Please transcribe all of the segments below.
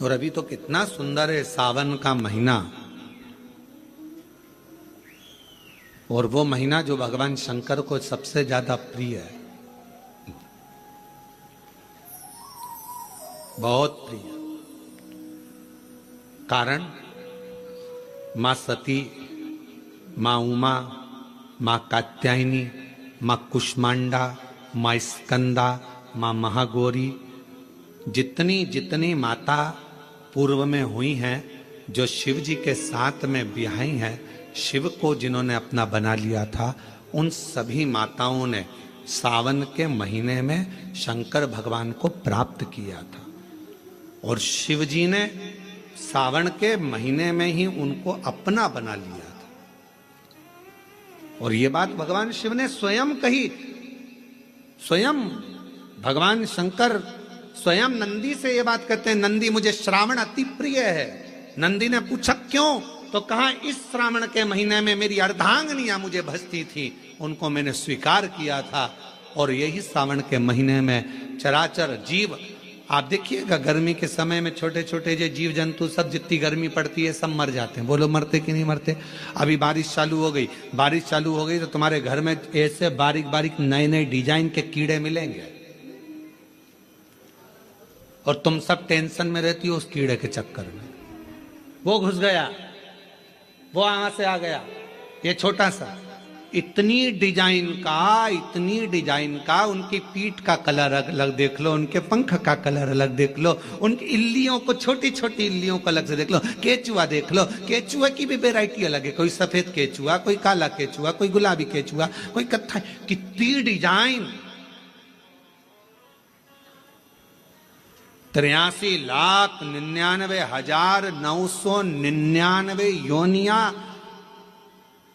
और अभी तो कितना सुंदर है सावन का महीना, और वो महीना जो भगवान शंकर को सबसे ज्यादा प्रिय है, बहुत प्रिय। कारण मां सती, मां उमा, मां कात्यायनी, मां कुष्मांडा, मां स्कंदा, मां महागौरी, जितनी जितनी माता पूर्व में हुई हैं, जो शिव जी के साथ में ब्याही हैं, शिव को जिन्होंने अपना बना लिया था, उन सभी माताओं ने सावन के महीने में शंकर भगवान को प्राप्त किया था। और शिव जी ने सावन के महीने में ही उनको अपना बना लिया था। और ये बात भगवान शिव ने स्वयं कही। स्वयं भगवान शंकर स्वयं नंदी से ये बात कहते हैं, नंदी मुझे श्रावण अति प्रिय है। नंदी ने पूछा क्यों, तो कहा इस श्रावण के महीने में मेरी अर्धांगिनियां मुझे भजती थी, उनको मैंने स्वीकार किया था। और यही सावन के महीने में चराचर जीव, आप देखिएगा गर्मी के समय में छोटे छोटे जो जीव जंतु सब, जितनी गर्मी पड़ती है सब मर जाते हैं। बोलो मरते कि नहीं मरते? अभी बारिश चालू हो गई, बारिश चालू हो गई तो तुम्हारे घर में ऐसे बारीक बारीक नए नए डिजाइन के कीड़े मिलेंगे, और तुम सब टेंशन में रहती हो उस कीड़े के चक्कर में। वो घुस गया, वो वहां से आ गया, ये छोटा सा, इतनी डिजाइन का, उनकी पीठ का कलर अलग देख लो, उनके पंख का कलर अलग देख लो, उनकी इल्लियों को, छोटी छोटी इल्लियों को अलग से देख लो। केचुआ देख लो, केचुआ की भी वैरायटी अलग है, कोई सफेद केचुआ, कोई काला केचुआ, कोई गुलाबी केचुआ, कोई कत्था, कितनी डिजाइन। 83,99,999 योनिया,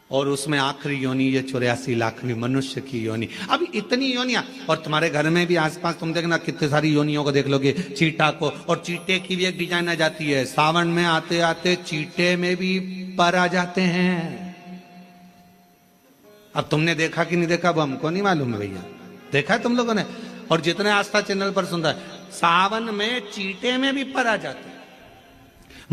और उसमें आखिरी योनि ये 84,00,000वीं मनुष्य की योनि। अब इतनी योनियां, और तुम्हारे घर में भी आसपास तुम देखना कितने सारी योनियों को देख लोगे, चीटा को, और चीटे की भी एक डिजाइन आ जाती है। सावन में आते आते चीटे में भी पर आ जाते हैं। अब तुमने देखा कि नहीं देखा वो हमको नहीं मालूम है भैया, देखा है तुम लोगों ने? और जितने आस्था चैनल पर सुन रहा है, सावन में चीटे में भी पर आ जाते हैं।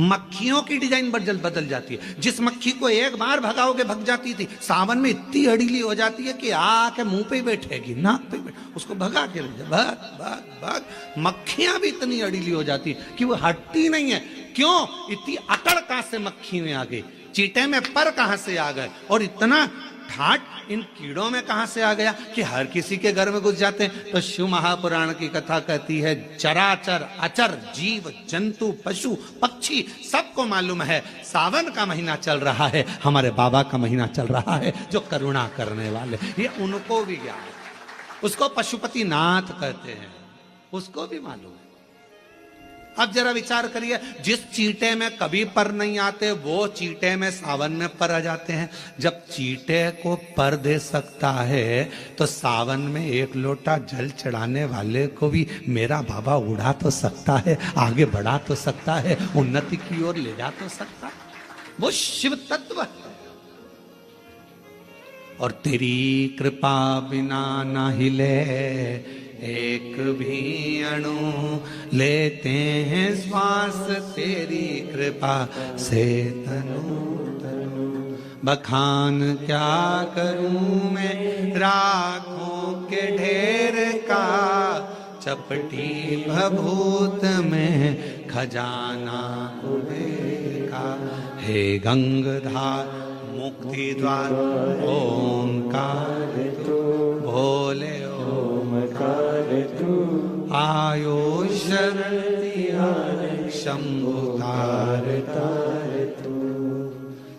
मक्खियों की डिजाइन बदल जाती है। जिस मक्खी को एक बार भगाओगे भग जाती थी, सावन में इतनी अड़ीली हो जाती है कि आके मुंह पे बैठेगी, नाक पे बैठ, उसको भगा के भाग भाग भाग। मक्खियां भी इतनी अड़ीली हो जाती है कि वो हटती नहीं है। क्यों? इतनी अकड़ कहां से मक्खी में आ गई, चीटे में पर कहां से आ गए, और इतना ठाट इन कीड़ों में कहां से आ गया कि हर किसी के घर में घुस जाते हैं। तो शिव महापुराण की कथा कहती है, चराचर अचर जीव जंतु पशु पक्षी सबको मालूम है सावन का महीना चल रहा है, हमारे बाबा का महीना चल रहा है जो करुणा करने वाले, ये उनको भी ज्ञान है। उसको पशुपति नाथ कहते हैं, उसको भी मालूम है। अब जरा विचार करिए, जिस चीटे में कभी पर नहीं आते, वो चीटे में सावन में पर आ जाते हैं। जब चीटे को पर दे सकता है तो सावन में एक लोटा जल चढ़ाने वाले को भी मेरा बाबा उड़ा तो सकता है, आगे बढ़ा तो सकता है, उन्नति की ओर ले जा तो सकता है। वो शिव तत्व है। और तेरी कृपा बिना ना हिले एक भी अणु, लेते हैं श्वास तेरी कृपा से तनु तनु। बखान क्या करूं मैं राखों के ढेर का, चपटी भभूत में खजाना कुबेर का। हे गंगाधार मुक्ति द्वार ओंकार तू, भोले ओमकार तू, आयो शरण शंभुतार तार तू।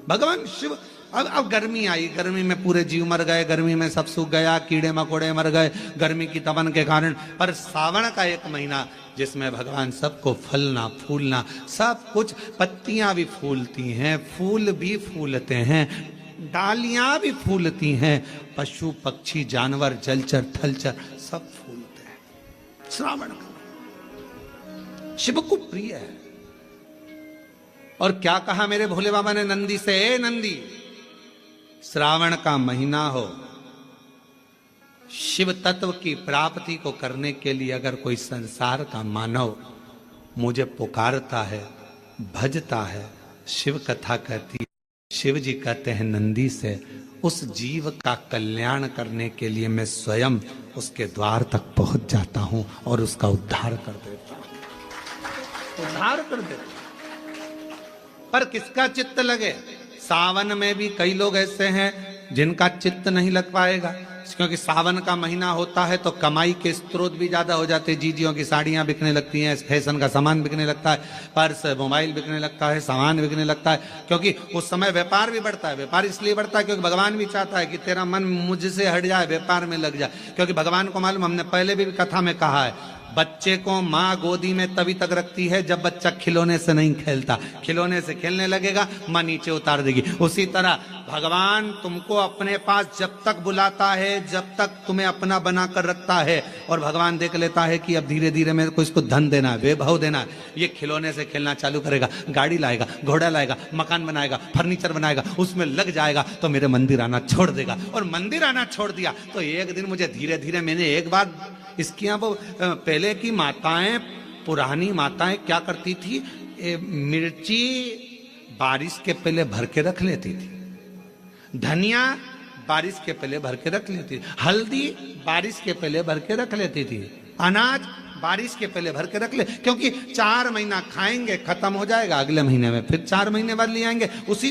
भगवान शिव, अब गर्मी आई, गर्मी में पूरे जीव मर गए, गर्मी में सब सूख गया, कीड़े मकोड़े मर गए गर्मी की तपन के कारण। पर सावन का एक महीना जिसमें भगवान सबको फलना फूलना सब कुछ, पत्तियां भी फूलती हैं, फूल भी फूलते हैं, डालियां भी फूलती हैं, पशु पक्षी जानवर जलचर थलचर सब फूलते हैं। श्रावण का शिव को प्रिय है। और क्या कहा मेरे भोले बाबा ने नंदी से, ए नंदी, श्रावण का महीना हो, शिव तत्व की प्राप्ति को करने के लिए अगर कोई संसार का मानव मुझे पुकारता है, भजता है, शिव कथा कहती है, शिव जी कहते हैं नंदी से, उस जीव का कल्याण करने के लिए मैं स्वयं उसके द्वार तक पहुंच जाता हूं और उसका उद्धार कर देता हूं, उद्धार कर देता हूं। पर किसका चित्त लगे? सावन में भी कई लोग ऐसे हैं जिनका चित्त नहीं लग पाएगा, क्योंकि सावन का महीना होता है तो कमाई के स्रोत भी ज्यादा हो जाते हैं। जीजियों की साड़ियां बिकने लगती हैं, फैशन का सामान बिकने लगता है, पर्स मोबाइल बिकने लगता है, सामान बिकने लगता है, क्योंकि उस समय व्यापार भी बढ़ता है। व्यापार इसलिए बढ़ता है क्योंकि भगवान भी चाहता है कि तेरा मन मुझसे हट जाए, व्यापार में लग जाए। क्योंकि भगवान को मालूम, हमने पहले भी कथा में कहा है, बच्चे को माँ गोदी में तभी तक रखती है जब बच्चा खिलौने से नहीं खेलता। खिलौने से खेलने लगेगा, माँ नीचे उतार देगी। उसी तरह भगवान तुमको अपने पास जब तक बुलाता है, जब तक तुम्हें अपना बना कर रखता है, और भगवान देख लेता है कि अब धीरे धीरे मेरे को इसको धन देना है, वैभव देना है, ये खिलौने से खेलना चालू करेगा, गाड़ी लाएगा, घोड़ा लाएगा, मकान बनाएगा, फर्नीचर बनाएगा, उसमें लग जाएगा, तो मेरे मंदिर आना छोड़ देगा। और मंदिर आना छोड़ दिया तो एक दिन मुझे धीरे धीरे, मैंने एक बार इसकी यहाँ वो पहले की माताएं, पुरानी माताएं क्या करती थी, मिर्ची बारिश के पहले भर के रख लेती थी, धनिया बारिश के पहले भर के रख लेती थी, हल्दी बारिश के पहले भर के रख लेती थी, अनाज बारिश के पहले भर के रख ले, क्योंकि 4 महीना खाएंगे, खत्म हो जाएगा, अगले महीने में फिर 4 महीने बाद ले आएंगे। उसी